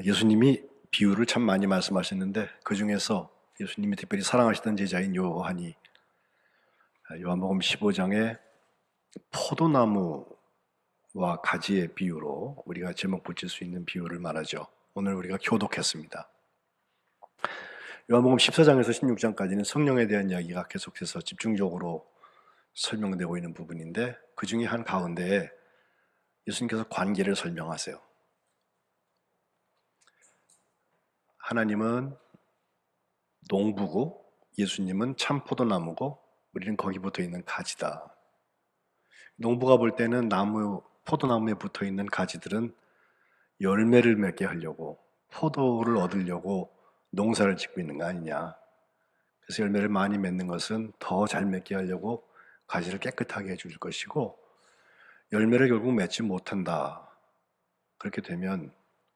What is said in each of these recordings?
예수님이 비유를 참 많이 말씀하셨는데 그 중에서 예수님이 특별히 사랑하시던 제자인 요한이 요한복음 15장에 포도나무와 가지의 비유로 우리가 제목 붙일 수 있는 비유를 말하죠. 오늘 우리가 교독했습니다. 요한복음 14장에서 16장까지는 성령에 대한 이야기가 계속해서 집중적으로 설명되고 있는 부분인데 그 중에 한 가운데에 예수님께서 관계를 설명하세요. 하나님은 농부고 예수님은 참 포도나무고 우리는 거기 붙어 있는 가지다. 농부가 볼 때는 포도나무에 붙어 있는 가지들은 열매를 맺게 하려고 포도를 얻으려고 농사를 짓고 있는 거 아니냐. 그래서 열매를 많이 맺는 것은 더 잘 맺게 하려고 가지를 깨끗하게 해줄 것이고 열매를 결국 맺지 못한다. 그렇게 되면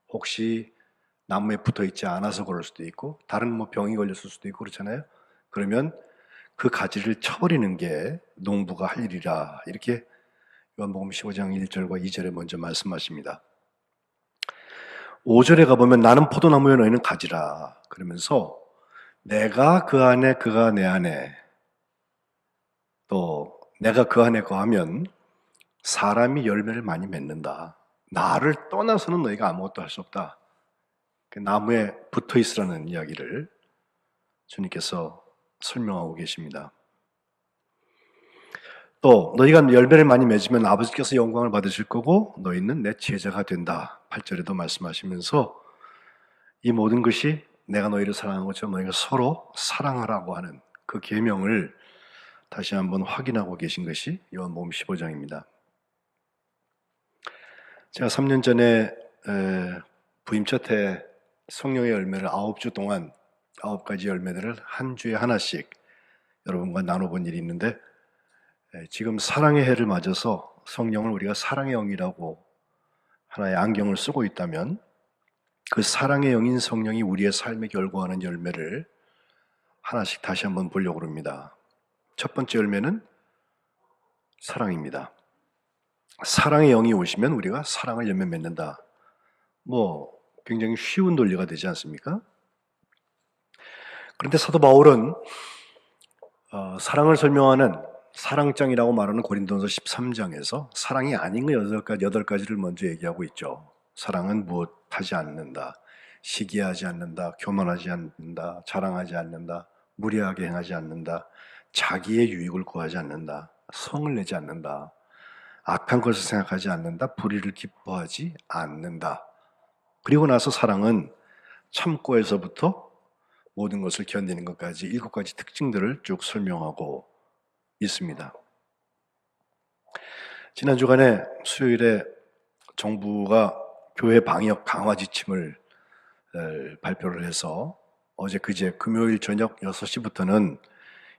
혹시 나무에 붙어 있지 않아서 그럴 수도 있고 다른 병이 걸렸을 수도 있고 그렇잖아요. 그러면 그 가지를 쳐버리는 게 농부가 할 일이라 이렇게 요한복음 15장 1절과 2절에 먼저 말씀하십니다. 5절에 가보면 나는 포도나무요 너희는 가지라 그러면서 내가 그 안에 그가 내 안에 또 내가 그 안에 거하면 사람이 열매를 많이 맺는다. 나를 떠나서는 너희가 아무것도 할 수 없다. 나무에 붙어 있으라는 이야기를 주님께서 설명하고 계십니다. 또 너희가 열매를 많이 맺으면 아버지께서 영광을 받으실 거고 너희는 내 제자가 된다. 8절에도 말씀하시면서 이 모든 것이 내가 너희를 사랑한 것처럼 너희가 서로 사랑하라고 하는 그 계명을 다시 한번 확인하고 계신 것이 요한복음 15장입니다. 제가 3년 전에 부임 첫해 성령의 열매를 9주 동안 9가지 열매들을 한 주에 하나씩 여러분과 나눠본 일이 있는데 지금 사랑의 해를 맞아서 성령을 우리가 사랑의 영이라고 하나의 안경을 쓰고 있다면 그 사랑의 영인 성령이 우리의 삶에 결과하는 열매를 하나씩 다시 한번 보려고 합니다. 첫 번째 열매는 사랑입니다. 사랑의 영이 오시면 우리가 사랑을 열매 맺는다. 굉장히 쉬운 논리가 되지 않습니까? 그런데 사도 바울은 사랑을 설명하는 사랑장이라고 말하는 고린도전서 13장에서 사랑이 아닌 거 8가지를 먼저 얘기하고 있죠. 사랑은 무엇하지 않는다. 시기하지 않는다. 교만하지 않는다. 자랑하지 않는다. 무례하게 행하지 않는다. 자기의 유익을 구하지 않는다. 성을 내지 않는다. 악한 것을 생각하지 않는다. 불의를 기뻐하지 않는다. 그리고 나서 사랑은 참고에서부터 모든 것을 견디는 것까지 7가지 특징들을 쭉 설명하고 있습니다. 지난 주간에 수요일에 정부가 교회 방역 강화 지침을 발표를 해서 어제 그제 금요일 저녁 6시부터는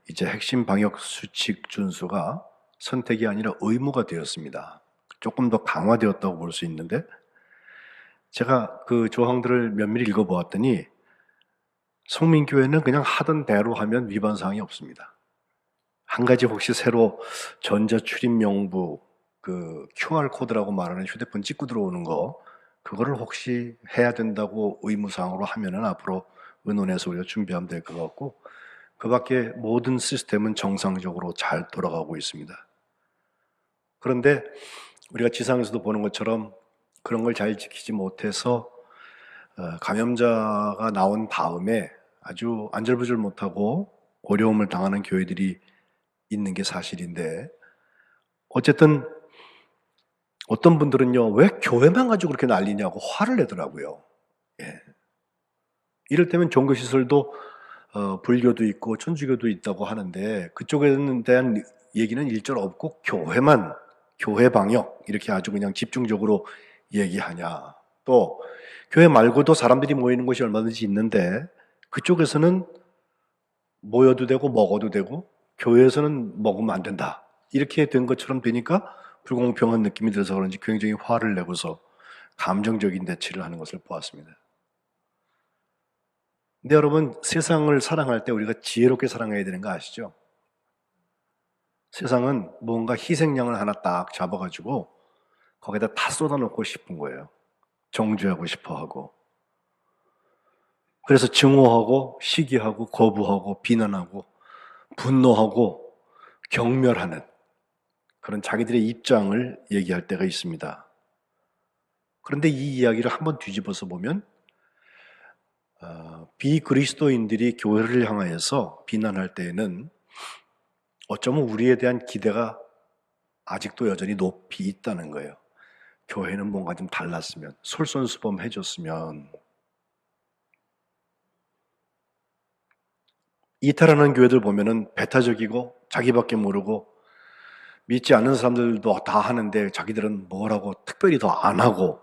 이제 핵심 방역 수칙 준수가 선택이 아니라 의무가 되었습니다. 조금 더 강화되었다고 볼 수 있는데 제가 그 조항들을 면밀히 읽어보았더니 성민교회는 그냥 하던 대로 하면 위반 사항이 없습니다. 한 가지 혹시 새로 전자출입명부 그 QR코드라고 말하는 휴대폰 찍고 들어오는 거 그거를 혹시 해야 된다고 의무사항으로 하면은 앞으로 의논해서 우리가 준비하면 될 것 같고 그 밖에 모든 시스템은 정상적으로 잘 돌아가고 있습니다. 그런데 우리가 지상에서도 보는 것처럼 그런 걸 잘 지키지 못해서 감염자가 나온 다음에 아주 안절부절 못하고 어려움을 당하는 교회들이 있는 게 사실인데 어쨌든 어떤 분들은요 왜 교회만 가지고 그렇게 난리냐고 화를 내더라고요. 예. 이를테면 종교시설도 불교도 있고 천주교도 있다고 하는데 그쪽에 대한 얘기는 일절 없고 교회 방역 이렇게 아주 그냥 집중적으로 얘기하냐. 또 교회 말고도 사람들이 모이는 곳이 얼마든지 있는데 그쪽에서는 모여도 되고 먹어도 되고 교회에서는 먹으면 안 된다. 이렇게 된 것처럼 되니까 불공평한 느낌이 들어서 그런지 굉장히 화를 내고서 감정적인 대치를 하는 것을 보았습니다. 근데 여러분 세상을 사랑할 때 우리가 지혜롭게 사랑해야 되는 거 아시죠? 세상은 뭔가 희생양을 하나 딱 잡아가지고 거기다 다 쏟아놓고 싶은 거예요. 정죄하고 싶어 하고 그래서 증오하고 시기하고 거부하고 비난하고 분노하고 경멸하는 그런 자기들의 입장을 얘기할 때가 있습니다. 그런데 이 이야기를 한번 뒤집어서 보면 비그리스도인들이 교회를 향하여서 비난할 때에는 어쩌면 우리에 대한 기대가 아직도 여전히 높이 있다는 거예요. 교회는 뭔가 좀 달랐으면, 솔선수범해줬으면. 이탈하는 교회들 보면은 배타적이고 자기밖에 모르고 믿지 않는 사람들도 다 하는데 자기들은 뭐라고 특별히 더 안 하고,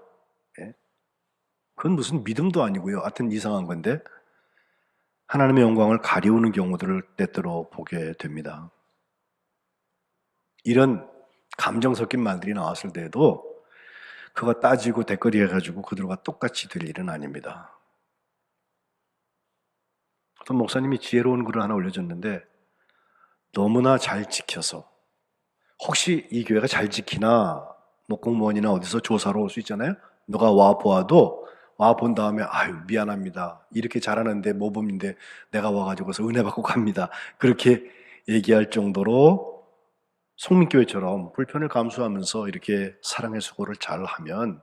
예? 그건 무슨 믿음도 아니고요. 하여튼 이상한 건데 하나님의 영광을 가리우는 경우들을 때때로 보게 됩니다. 이런 감정 섞인 말들이 나왔을 때에도 그거 따지고 댓글이 해가지고 그들과 똑같이 될 일은 아닙니다. 어떤 목사님이 지혜로운 글을 하나 올려줬는데 너무나 잘 지켜서 혹시 이 교회가 잘 지키나 뭐 공무원이나 어디서 조사로 올 수 있잖아요. 누가 와 보아도 와 본 다음에 아유 미안합니다. 이렇게 잘하는데 모범인데 내가 와가지고서 은혜 받고 갑니다. 그렇게 얘기할 정도로 송민교회처럼 불편을 감수하면서 이렇게 사랑의 수고를 잘 하면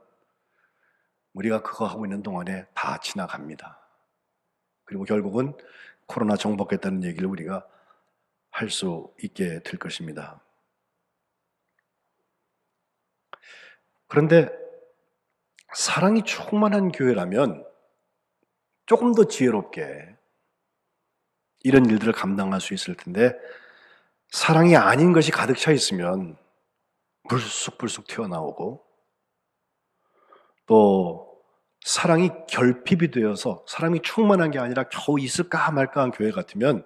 우리가 그거 하고 있는 동안에 다 지나갑니다. 그리고 결국은 코로나 정복했다는 얘기를 우리가 할 수 있게 될 것입니다. 그런데 사랑이 충만한 교회라면 조금 더 지혜롭게 이런 일들을 감당할 수 있을 텐데 사랑이 아닌 것이 가득 차 있으면 불쑥불쑥 튀어나오고 또 사랑이 결핍이 되어서 사랑이 충만한 게 아니라 겨우 있을까 말까 한 교회 같으면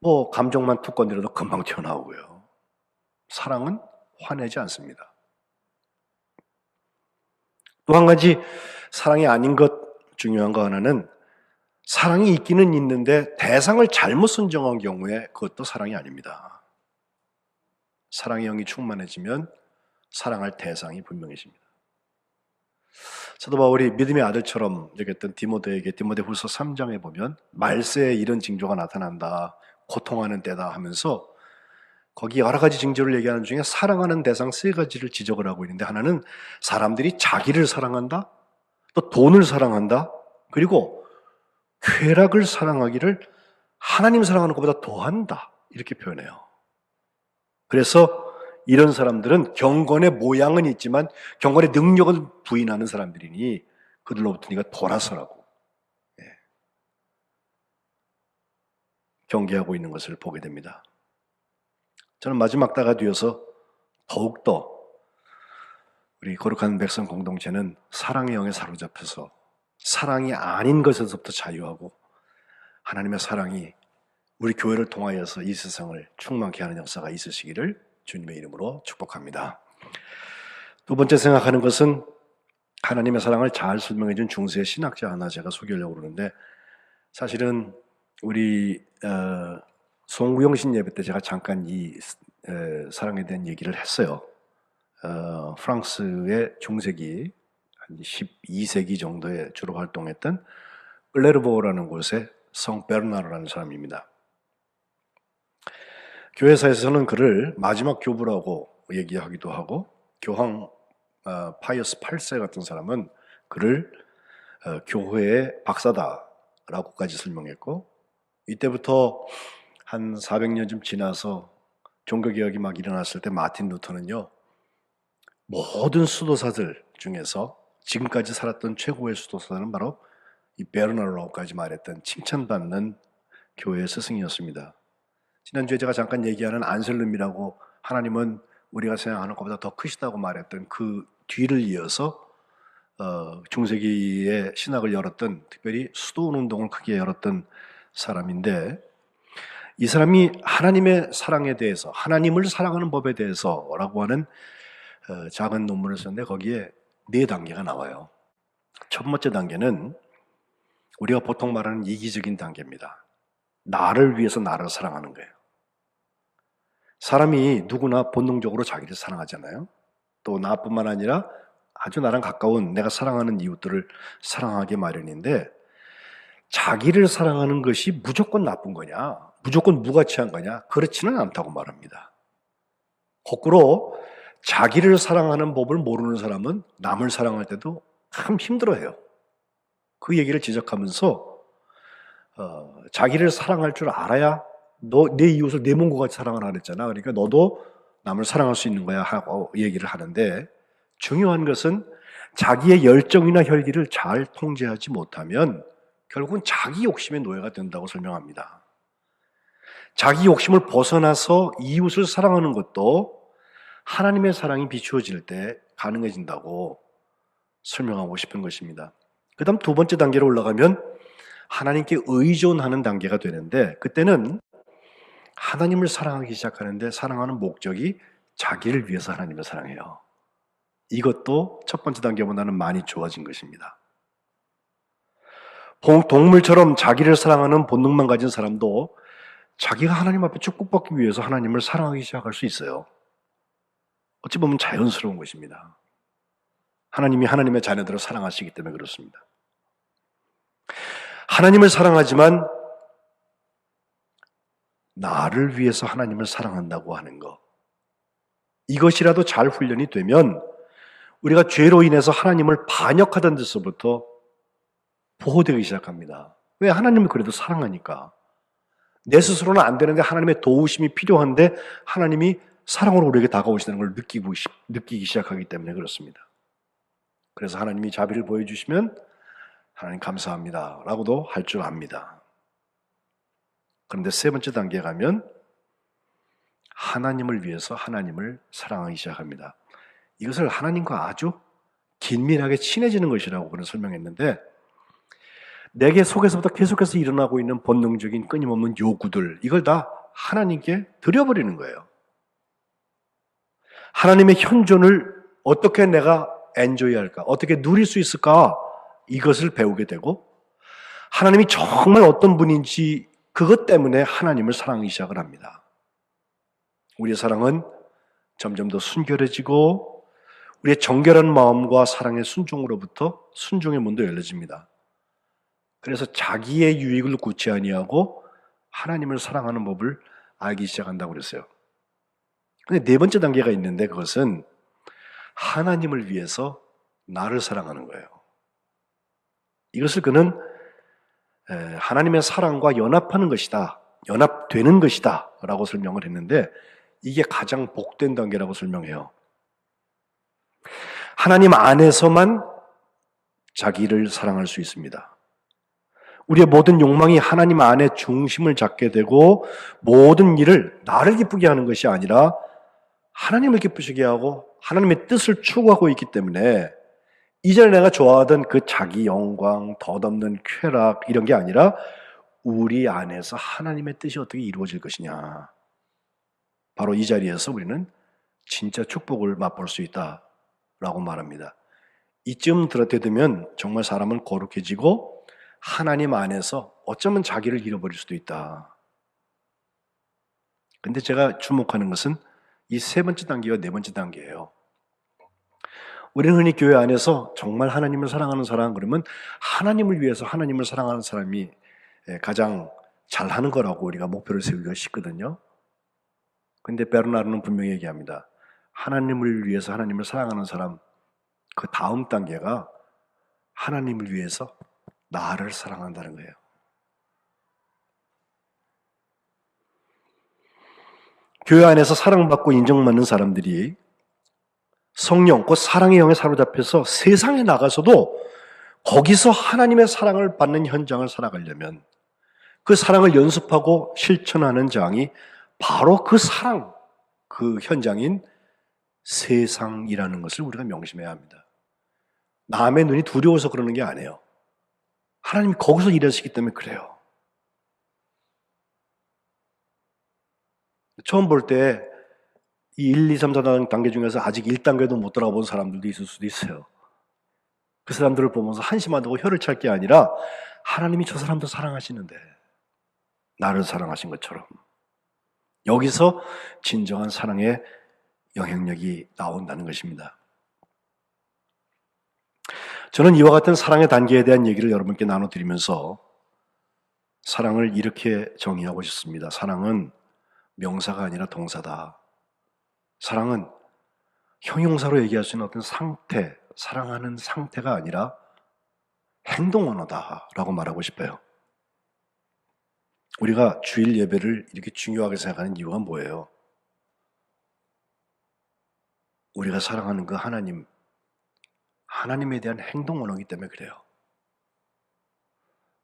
뭐 감정만 툭 건드려도 금방 튀어나오고요. 사랑은 화내지 않습니다. 또 한 가지 사랑이 아닌 것 중요한 거 하나는 사랑이 있기는 있는데 대상을 잘못 선정한 경우에 그것도 사랑이 아닙니다. 사랑의 영이 충만해지면 사랑할 대상이 분명해집니다. 사도 바울이 믿음의 아들처럼 여겼던 디모데에게 디모데후서 3장에 보면 말세에 이런 징조가 나타난다. 고통하는 때다 하면서 거기 여러 가지 징조를 얘기하는 중에 사랑하는 대상 세 가지를 지적을 하고 있는데 하나는 사람들이 자기를 사랑한다. 또 돈을 사랑한다. 그리고 쾌락을 사랑하기를 하나님 사랑하는 것보다 더한다. 이렇게 표현해요. 그래서 이런 사람들은 경건의 모양은 있지만 경건의 능력을 부인하는 사람들이니 그들로부터 네가 돌아서라고 경계하고 있는 것을 보게 됩니다. 저는 마지막 다가 되어서 더욱더 우리 거룩한 백성 공동체는 사랑의 영에 사로잡혀서 사랑이 아닌 것에서부터 자유하고 하나님의 사랑이 우리 교회를 통하여서 이 세상을 충만케 하는 역사가 있으시기를 주님의 이름으로 축복합니다. 두 번째 생각하는 것은 하나님의 사랑을 잘 설명해 준 중세 신학자 하나 제가 소개하려고 그러는데 사실은 우리 송구영신 예배 때 제가 잠깐 이 사랑에 대한 얘기를 했어요. 프랑스의 중세기 한 12세기 정도에 주로 활동했던 클레르보라는 곳의 성 베르나르라는 사람입니다. 교회사에서는 그를 마지막 교부라고 얘기하기도 하고 교황 파이어스 8세 같은 사람은 그를 교회의 박사다라고까지 설명했고 이때부터 한 400년쯤 지나서 종교개혁이 막 일어났을 때 마틴 루터는요 모든 수도사들 중에서 지금까지 살았던 최고의 수도사는 바로 이 베르나르라고까지 말했던 칭찬받는 교회의 스승이었습니다. 지난주에 제가 잠깐 얘기하는 안셀름이라고 하나님은 우리가 생각하는 것보다 더 크시다고 말했던 그 뒤를 이어서 중세기의 신학을 열었던 특별히 수도원 운동을 크게 열었던 사람인데 이 사람이 하나님의 사랑에 대해서 하나님을 사랑하는 법에 대해서라고 하는 작은 논문을 썼는데 거기에 4단계가 나와요. 첫 번째 단계는 우리가 보통 말하는 이기적인 단계입니다. 나를 위해서 나를 사랑하는 거예요. 사람이 누구나 본능적으로 자기를 사랑하잖아요. 또 나뿐만 아니라 아주 나랑 가까운 내가 사랑하는 이웃들을 사랑하기 마련인데 자기를 사랑하는 것이 무조건 나쁜 거냐? 무조건 무가치한 거냐? 그렇지는 않다고 말합니다. 거꾸로 자기를 사랑하는 법을 모르는 사람은 남을 사랑할 때도 참 힘들어해요. 그 얘기를 지적하면서 자기를 사랑할 줄 알아야 너 내 이웃을 내 몸과 같이 사랑하라 그랬잖아. 그러니까 너도 남을 사랑할 수 있는 거야 하고 얘기를 하는데, 중요한 것은 자기의 열정이나 혈기를 잘 통제하지 못하면 결국은 자기 욕심의 노예가 된다고 설명합니다. 자기 욕심을 벗어나서 이웃을 사랑하는 것도 하나님의 사랑이 비추어질 때 가능해진다고 설명하고 싶은 것입니다. 그 다음 두 번째 단계로 올라가면 하나님께 의존하는 단계가 되는데, 그때는 하나님을 사랑하기 시작하는데 사랑하는 목적이 자기를 위해서 하나님을 사랑해요. 이것도 첫 번째 단계보다는 많이 좋아진 것입니다. 동물처럼 자기를 사랑하는 본능만 가진 사람도 자기가 하나님 앞에 축복받기 위해서 하나님을 사랑하기 시작할 수 있어요. 어찌 보면 자연스러운 것입니다. 하나님이 하나님의 자녀들을 사랑하시기 때문에 그렇습니다. 하나님을 사랑하지만 나를 위해서 하나님을 사랑한다고 하는 것, 이것이라도 잘 훈련이 되면 우리가 죄로 인해서 하나님을 반역하던 데서부터 보호되기 시작합니다. 왜? 하나님을 그래도 사랑하니까. 내 스스로는 안 되는데 하나님의 도우심이 필요한데 하나님이 사랑으로 우리에게 다가오시다는 걸 느끼기 시작하기 때문에 그렇습니다. 그래서 하나님이 자비를 보여주시면 하나님 감사합니다 라고도 할 줄 압니다. 그런데 세 번째 단계에 가면 하나님을 위해서 하나님을 사랑하기 시작합니다. 이것을 하나님과 아주 긴밀하게 친해지는 것이라고 그는 설명했는데, 내게 속에서부터 계속해서 일어나고 있는 본능적인 끊임없는 요구들, 이걸 다 하나님께 드려버리는 거예요. 하나님의 현존을 어떻게 내가 엔조이할까, 어떻게 누릴 수 있을까, 이것을 배우게 되고, 하나님이 정말 어떤 분인지 그것 때문에 하나님을 사랑하기 시작을 합니다. 우리의 사랑은 점점 더 순결해지고 우리의 정결한 마음과 사랑의 순종으로부터 순종의 문도 열려집니다. 그래서 자기의 유익을 구치 아니하고 하나님을 사랑하는 법을 알기 시작한다고 그랬어요. 근데 네 번째 단계가 있는데, 그것은 하나님을 위해서 나를 사랑하는 거예요. 이것을 그는 하나님의 사랑과 연합하는 것이다, 연합되는 것이다 라고 설명을 했는데, 이게 가장 복된 단계라고 설명해요. 하나님 안에서만 자기를 사랑할 수 있습니다. 우리의 모든 욕망이 하나님 안에 중심을 잡게 되고 모든 일을 나를 기쁘게 하는 것이 아니라 하나님을 기쁘시게 하고 하나님의 뜻을 추구하고 있기 때문에, 이전에 내가 좋아하던 그 자기 영광, 덧없는 쾌락, 이런 게 아니라 우리 안에서 하나님의 뜻이 어떻게 이루어질 것이냐, 바로 이 자리에서 우리는 진짜 축복을 맛볼 수 있다라고 말합니다. 이쯤 들었게 되면 정말 사람은 거룩해지고 하나님 안에서 어쩌면 자기를 잃어버릴 수도 있다. 근데 제가 주목하는 것은 이 세 번째 단계와 네 번째 단계예요. 우리는 흔히 교회 안에서 정말 하나님을 사랑하는 사람, 그러면 하나님을 위해서 하나님을 사랑하는 사람이 가장 잘하는 거라고 우리가 목표를 세우기가 쉽거든요. 근데 베르나르는 분명히 얘기합니다. 하나님을 위해서 하나님을 사랑하는 사람, 그 다음 단계가 하나님을 위해서 나를 사랑한다는 거예요. 교회 안에서 사랑받고 인정받는 사람들이 성령, 곧 사랑의 영에 사로잡혀서 세상에 나가서도 거기서 하나님의 사랑을 받는 현장을 살아가려면 그 사랑을 연습하고 실천하는 장이 바로 그 사랑, 그 현장인 세상이라는 것을 우리가 명심해야 합니다. 남의 눈이 두려워서 그러는 게 아니에요. 하나님이 거기서 일하시기 때문에 그래요. 처음 볼 때 이 1, 2, 3, 4단계 중에서 아직 1단계도 못 들어가 본 사람들도 있을 수도 있어요. 그 사람들을 보면서 한심하다고 혀를 찰 게 아니라 하나님이 저 사람도 사랑하시는데 나를 사랑하신 것처럼, 여기서 진정한 사랑의 영향력이 나온다는 것입니다. 저는 이와 같은 사랑의 단계에 대한 얘기를 여러분께 나눠드리면서 사랑을 이렇게 정의하고 싶습니다. 사랑은 명사가 아니라 동사다. 사랑은 형용사로 얘기할 수 있는 어떤 상태, 사랑하는 상태가 아니라 행동 언어다라고 말하고 싶어요. 우리가 주일 예배를 이렇게 중요하게 생각하는 이유가 뭐예요? 우리가 사랑하는 그 하나님에 대한 행동 언어이기 때문에 그래요.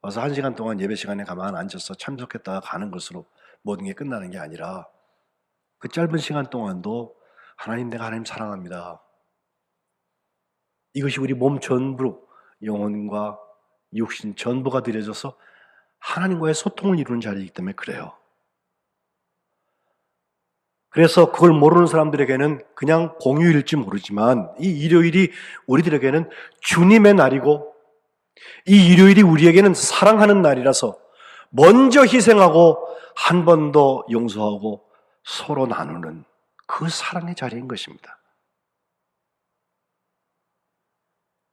와서 1시간 동안 예배 시간에 가만 앉아서 참석했다가 가는 것으로 모든 게 끝나는 게 아니라 그 짧은 시간 동안도 하나님, 내가 하나님 사랑합니다. 이것이 우리 몸 전부로, 영혼과 육신 전부가 들여져서 하나님과의 소통을 이루는 자리이기 때문에 그래요. 그래서 그걸 모르는 사람들에게는 그냥 공휴일일지 모르지만 이 일요일이 우리들에게는 주님의 날이고 이 일요일이 우리에게는 사랑하는 날이라서 먼저 희생하고 한 번 더 용서하고 서로 나누는 그 사랑의 자리인 것입니다.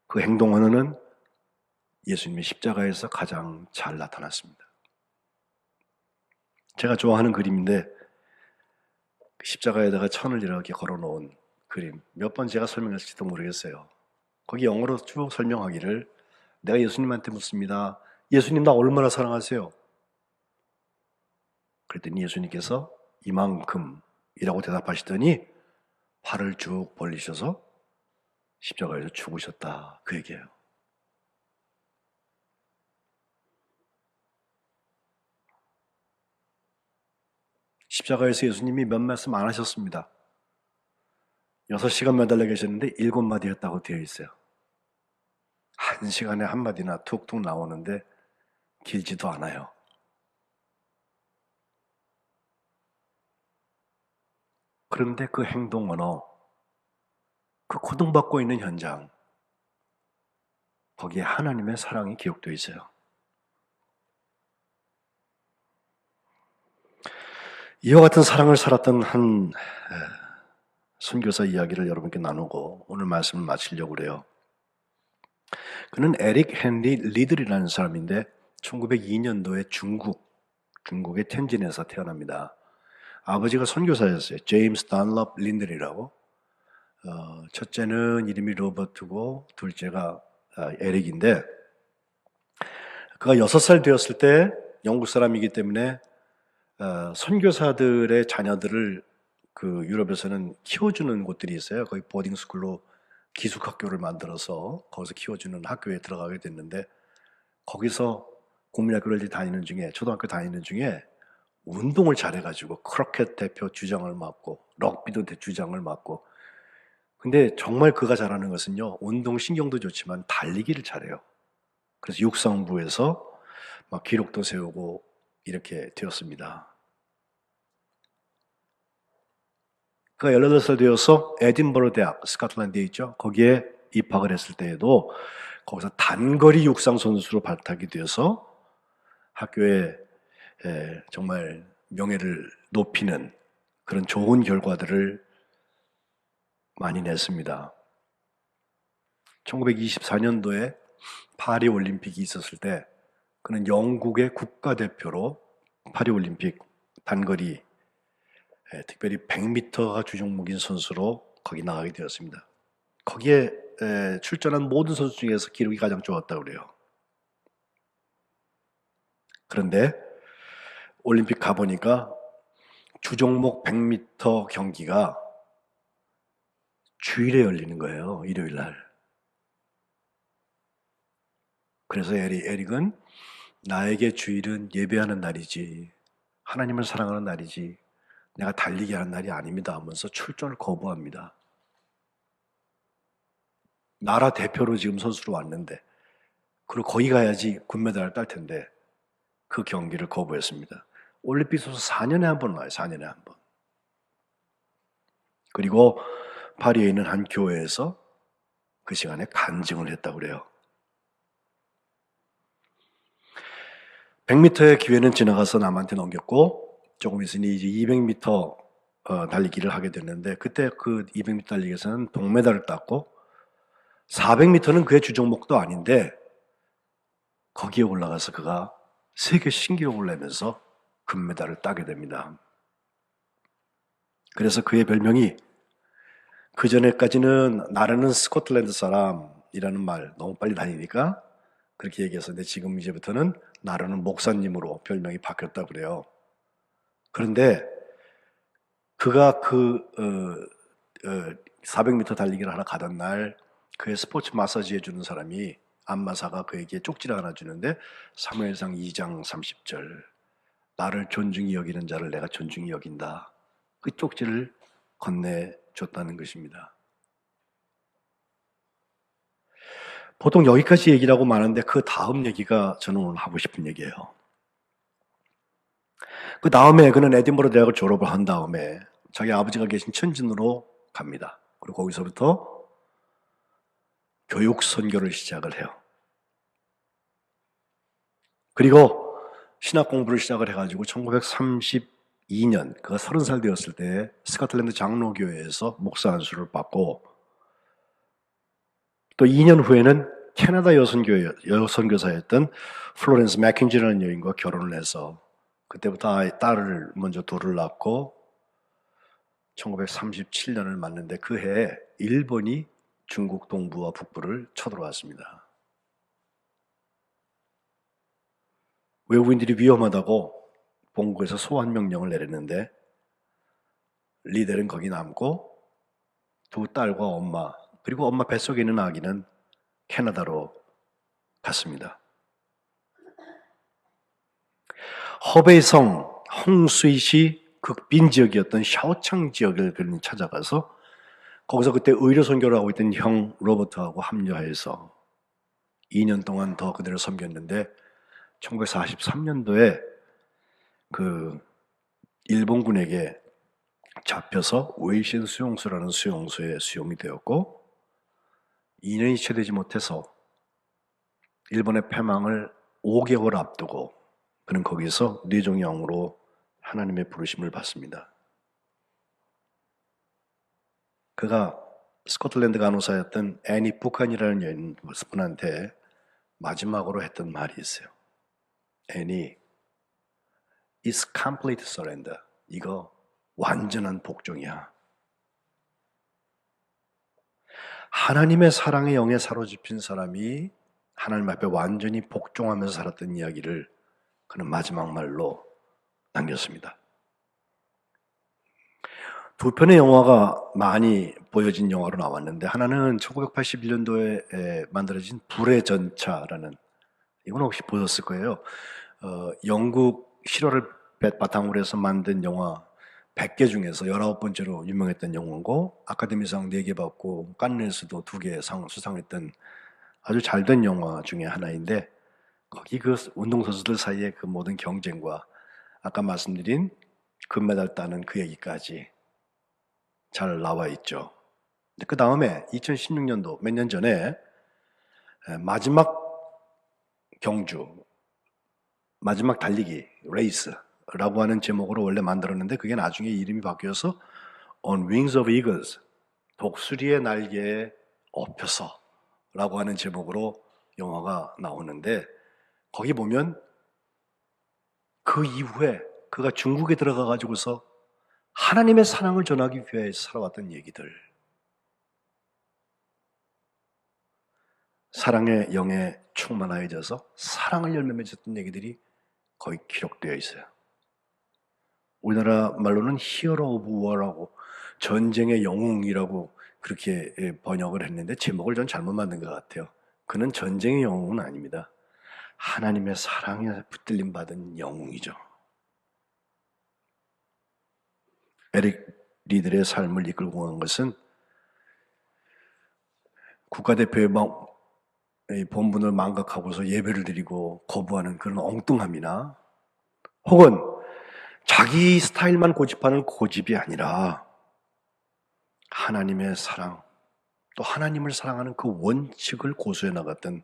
그 행동 언어는 예수님의 십자가에서 가장 잘 나타났습니다. 제가 좋아하는 그림인데 십자가에다가 천을 이렇게 걸어놓은 그림, 몇 번 제가 설명했을지도 모르겠어요. 거기 영어로 쭉 설명하기를, 내가 예수님한테 묻습니다. 예수님, 나 얼마나 사랑하세요? 그랬더니 예수님께서 이만큼이라고 대답하시더니 팔을 쭉 벌리셔서 십자가에서 죽으셨다, 그 얘기예요. 십자가에서 예수님이 몇 말씀 안 하셨습니다. 6시간 매달려 계셨는데 7마디 했다고 되어 있어요. 1시간에 한 마디나 툭툭 나오는데 길지도 않아요. 그런데 그 행동 언어, 그 고통받고 있는 현장, 거기에 하나님의 사랑이 기록되어 있어요. 이와 같은 사랑을 살았던 한 선교사 이야기를 여러분께 나누고 오늘 말씀을 마치려고 그래요. 그는 에릭 헨리 리들이라는 사람인데 1902년도에 중국의 텐진에서 태어납니다. 아버지가 선교사였어요. 제임스 단럽 린들이라고. 첫째는 이름이 로버트고 둘째가 에릭인데, 그가 6살 되었을 때 영국 사람이기 때문에 선교사들의 자녀들을 그 유럽에서는 키워주는 곳들이 있어요. 거기 보딩스쿨로 기숙학교를 만들어서 거기서 키워주는 학교에 들어가게 됐는데, 거기서 국민학교를 다니는 중에, 초등학교 다니는 중에 운동을 잘해가지고 크로켓 대표 주장을 맡고 럭비도 주장을 맡고, 근데 정말 그가 잘하는 것은요, 운동 신경도 좋지만 달리기를 잘해요. 그래서 육상부에서 막 기록도 세우고 이렇게 되었습니다. 그가 18살 되어서 에딘버러 대학, 스코틀랜드에 있죠. 거기에 입학을 했을 때에도 거기서 단거리 육상 선수로 발탁이 되어서 학교에 정말 명예를 높이는 그런 좋은 결과들을 많이 냈습니다. 1924년도에 파리 올림픽이 있었을 때 그는 영국의 국가대표로 파리 올림픽 단거리, 특별히 100m가 주종목인 선수로 거기 나가게 되었습니다. 거기에 출전한 모든 선수 중에서 기록이 가장 좋았다고 그래요. 그런데 올림픽 가보니까 주종목 100m 경기가 주일에 열리는 거예요. 일요일 날. 그래서 에릭은 나에게 주일은 예배하는 날이지, 하나님을 사랑하는 날이지, 내가 달리기 하는 날이 아닙니다 하면서 출전을 거부합니다. 나라 대표로 지금 선수로 왔는데, 그리고 거기 가야지 금메달을 딸 텐데 그 경기를 거부했습니다. 올림픽 선수 4년에 한 번 와요. 4년에 한 번. 그리고 파리에 있는 한 교회에서 그 시간에 간증을 했다고 그래요. 100m의 기회는 지나가서 남한테 넘겼고, 조금 있으니 이제 200m 달리기를 하게 됐는데, 그때 그 200m 달리기에서는 동메달을 땄고, 400m는 그의 주종목도 아닌데 거기에 올라가서 그가 세계 신기록을 내면서 금메달을 따게 됩니다. 그래서 그의 별명이, 그전에까지는 나르는 스코틀랜드 사람이라는 말 너무 빨리 다니니까 그렇게 얘기했었는데, 지금 이제부터는 나르는 목사님으로 별명이 바뀌었다고 그래요. 그런데 그가 400m 달리기를 하러 가던 날 그의 스포츠 마사지 해주는 사람이, 안마사가 그에게 쪽지를 하나 주는데, 사무엘상 2장 30절, 나를 존중히 여기는 자를 내가 존중히 여긴다, 그 쪽지를 건네줬다는 것입니다. 보통 여기까지 얘기를 하고 마는데, 그 다음 얘기가 저는 오늘 하고 싶은 얘기예요. 그 다음에 그는 에딘버러 대학을 졸업을 한 다음에 자기 아버지가 계신 천진으로 갑니다. 그리고 거기서부터 교육 선교를 시작을 해요. 그리고 신학 공부를 시작을 해가지고 1932년 그가 30살 되었을 때 스코틀랜드 장로교회에서 목사 안수를 받고, 또 2년 후에는 캐나다 여선교사였던 플로렌스 맥킨지라는 여인과 결혼을 해서 그때부터 딸을 먼저 둘을 낳고 1937년을 맞는데, 그 해에 일본이 중국 동부와 북부를 쳐들어왔습니다. 외국인들이 위험하다고 본국에서 소환 명령을 내렸는데, 리델은 거기 남고 두 딸과 엄마, 그리고 엄마 뱃속에 있는 아기는 캐나다로 갔습니다. 허베이성 홍수이시 극빈 지역이었던 샤오창 지역을 그는 찾아가서 거기서 그때 의료 선교를 하고 있던 형 로버트하고 합류해서 2년 동안 더 그들을 섬겼는데, 1943년도에 그 일본군에게 잡혀서 웨이신 수용소라는 수용소에 수용이 되었고, 2년이 채 되지 못해서 일본의 패망을 5개월 앞두고 그는 거기서 뇌종양으로 하나님의 부르심을 받습니다. 그가 스코틀랜드 간호사였던 애니 부칸이라는 여인분한테 마지막으로 했던 말이 있어요. 애니, it's complete surrender. 이거 완전한 복종이야. 하나님의 사랑의 영에 사로잡힌 사람이 하나님 앞에 완전히 복종하면서 살았던 이야기를 그는 마지막 말로 남겼습니다. 두 편의 영화가 많이 보여진 영화로 나왔는데, 하나는 1981년도에 만들어진 불의 전차라는, 이건 혹시 보셨을 거예요. 영국 실화를 바탕으로 해서 만든 영화 100개 중에서 19번째로 유명했던 영화고, 아카데미상 4개 받고 칸네에서도 2개 상 수상했던 아주 잘된 영화 중에 하나인데, 거기 그 운동선수들 사이의 그 모든 경쟁과 아까 말씀드린 금메달 따는 그 얘기까지 잘 나와 있죠. 그 다음에 2016년도 몇 년 전에 마지막 경주, 마지막 달리기, 레이스라고 하는 제목으로 원래 만들었는데, 그게 나중에 이름이 바뀌어서 On Wings of Eagles, 독수리의 날개에 업혀서 라고 하는 제목으로 영화가 나오는데, 거기 보면 그 이후에 그가 중국에 들어가 가지고서 하나님의 사랑을 전하기 위해서 살아왔던 얘기들, 사랑의 영에 충만하여져서 사랑을 열매 맺었던 얘기들이 거의 기록되어 있어요. 우리나라 말로는 히어로 오브 워라고, 전쟁의 영웅이라고 그렇게 번역을 했는데, 제목을 전 잘못 만든 것 같아요. 그는 전쟁의 영웅은 아닙니다. 하나님의 사랑에 붙들림 받은 영웅이죠. 에릭 리들의 삶을 이끌고 간 것은 국가대표의 본분을 망각하고서 예배를 드리고 거부하는 그런 엉뚱함이나, 혹은 자기 스타일만 고집하는 고집이 아니라 하나님의 사랑, 또 하나님을 사랑하는 그 원칙을 고수해 나갔던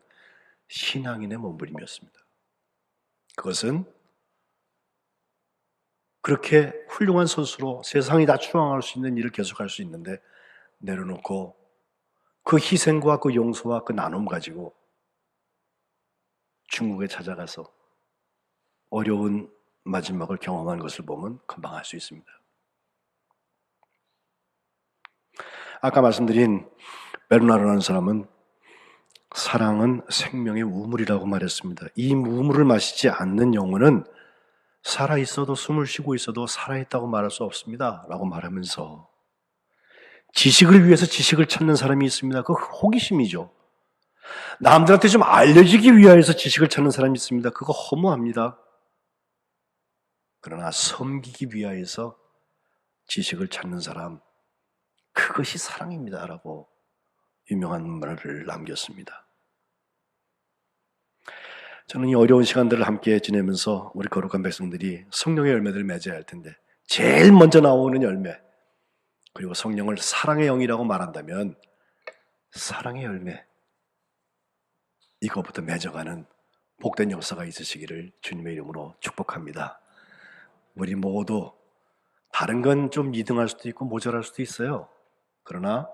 신앙인의 몸부림이었습니다. 그것은 그렇게 훌륭한 선수로 세상이 다 추앙할 수 있는 일을 계속할 수 있는데, 내려놓고 그 희생과 그 용서와 그 나눔 가지고 중국에 찾아가서 어려운 마지막을 경험한 것을 보면 금방 알 수 있습니다. 아까 말씀드린 베르나르라는 사람은 사랑은 생명의 우물이라고 말했습니다. 이 우물을 마시지 않는 영혼은 살아있어도 숨을 쉬고 있어도 살아있다고 말할 수 없습니다 라고 말하면서 지식을 위해서 지식을 찾는 사람이 있습니다. 그거 호기심이죠. 남들한테 좀 알려지기 위해서 지식을 찾는 사람이 있습니다. 그거 허무합니다. 그러나 섬기기 위하여서 지식을 찾는 사람, 그것이 사랑입니다 라고 유명한 말을 남겼습니다. 저는 이 어려운 시간들을 함께 지내면서 우리 거룩한 백성들이 성령의 열매들을 맺어야 할 텐데 제일 먼저 나오는 열매, 그리고 성령을 사랑의 영이라고 말한다면 사랑의 열매, 이것부터 맺어가는 복된 역사가 있으시기를 주님의 이름으로 축복합니다. 우리 모두 다른 건 좀 2등할 수도 있고 모자랄 수도 있어요. 그러나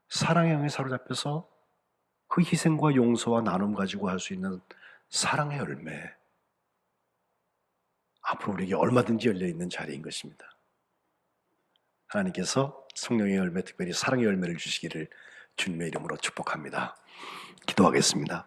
사랑의 영에 사로잡혀서 그 희생과 용서와 나눔 가지고 할 수 있는 사랑의 열매, 앞으로 우리에게 얼마든지 열려있는 자리인 것입니다. 하나님께서 성령의 열매, 특별히 사랑의 열매를 주시기를 주님의 이름으로 축복합니다. 기도하겠습니다.